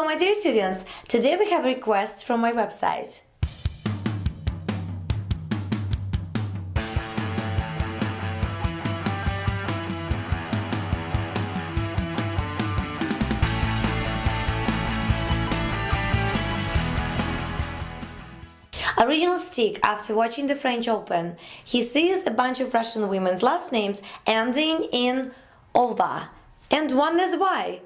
Hello my dear students, today we have a request from my website. Original Stick, after watching the French Open, he sees a bunch of Russian women's last names ending in ova, and wonders why.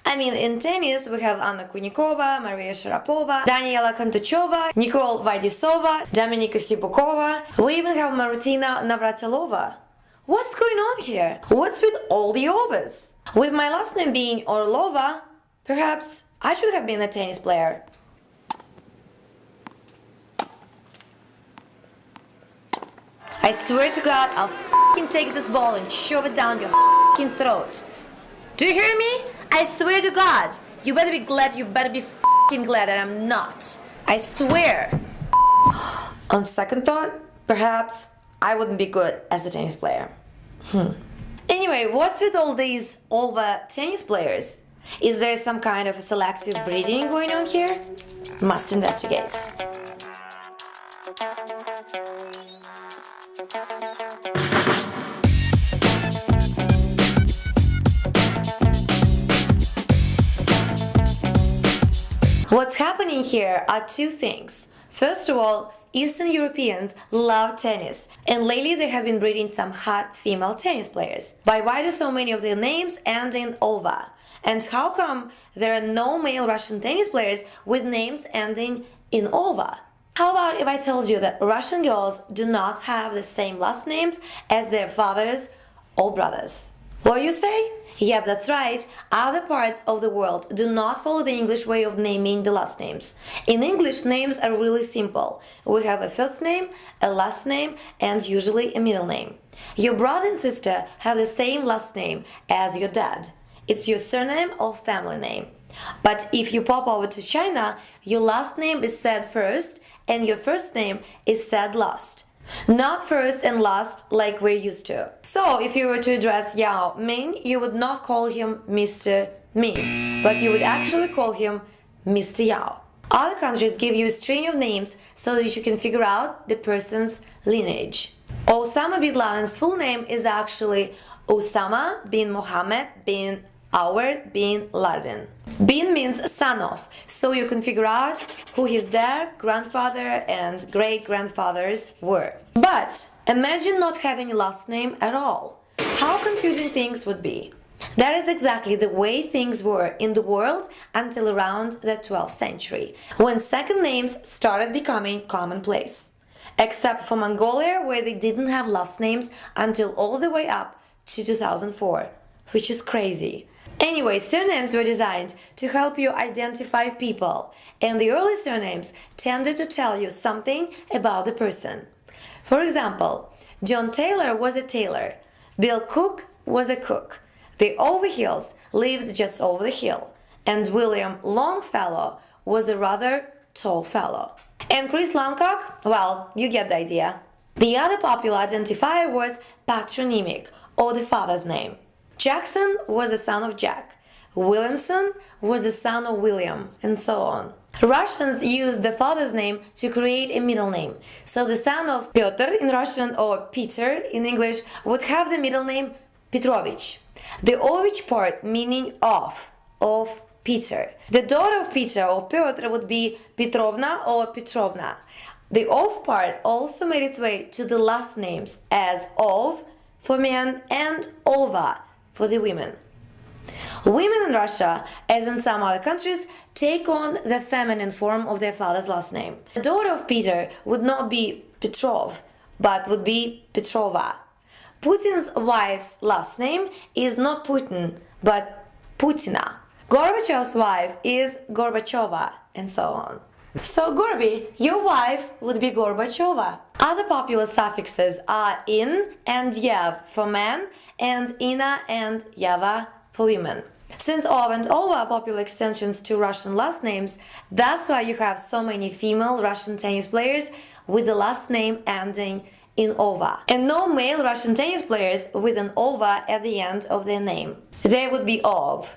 I mean, in tennis we have Anna Kunikova, Maria Sharapova, Daniela Kontochova, Nicole Vaidisova, Dominika Sibukova. We even have Martina Navratilova. What's going on here? What's with all the ovas? With my last name being Orlova, perhaps I should have been a tennis player. I swear to God, I'll f***ing take this ball and shove it down your f***ing throat. Do you hear me? I swear to God. You better be glad, you better be f***ing glad that I'm not. I swear. On second thought, perhaps I wouldn't be good as a tennis player. Anyway, what's with all these ova tennis players? Is there some kind of a selective breeding going on here? Must investigate. What's happening here are two things. First of all, Eastern Europeans love tennis, and lately they have been breeding some hot female tennis players. But why do so many of their names end in ova? And how come there are no male Russian tennis players with names ending in ova? How about if I told you that Russian girls do not have the same last names as their fathers or brothers? What you say? Yep, that's right. Other parts of the world do not follow the English way of naming the last names. In English, names are really simple. We have a first name, a last name, and usually a middle name. Your brother and sister have the same last name as your dad. It's your surname or family name. But if you pop over to China, your last name is said first and your first name is said last. Not first and last like we're used to. So if you were to address Yao Ming, you would not call him Mr. Ming, but you would actually call him Mr. Yao. Other countries give you a string of names so that you can figure out the person's lineage. Osama bin Laden's full name is actually Osama bin Mohammed bin Awad bin Laden. Bin means son of, so you can figure out who his dad, grandfather and great-grandfathers were. But imagine not having a last name at all. How confusing things would be. That is exactly the way things were in the world until around the 12th century, when second names started becoming commonplace. Except for Mongolia, where they didn't have last names until all the way up to 2004, which is crazy. Anyway, surnames were designed to help you identify people, and the early surnames tended to tell you something about the person. For example, John Taylor was a tailor, Bill Cook was a cook, the Overhills lived just over the hill, and William Longfellow was a rather tall fellow. And Chris Longcock? Well, you get the idea. The other popular identifier was patronymic, or the father's name. Jackson was the son of Jack, Williamson was the son of William, and so on. Russians used the father's name to create a middle name, so the son of Pyotr in Russian or Peter in English would have the middle name Petrovich. The Ovich part meaning of Peter. The daughter of Peter or Pyotr would be Petrovna or Petrovna. The of part also made its way to the last names as of for men and ova for the women. Women in Russia, as in some other countries, take on the feminine form of their father's last name. The daughter of Peter would not be Petrov, but would be Petrova. Putin's wife's last name is not Putin, but Putina. Gorbachev's wife is Gorbachova, and so on. So Gorby, your wife would be Gorbachova. Other popular suffixes are in and yev for men and ina and yava for women. Since ov and ova are popular extensions to Russian last names, that's why you have so many female Russian tennis players with the last name ending in ova, and no male Russian tennis players with an ova at the end of their name. They would be ov.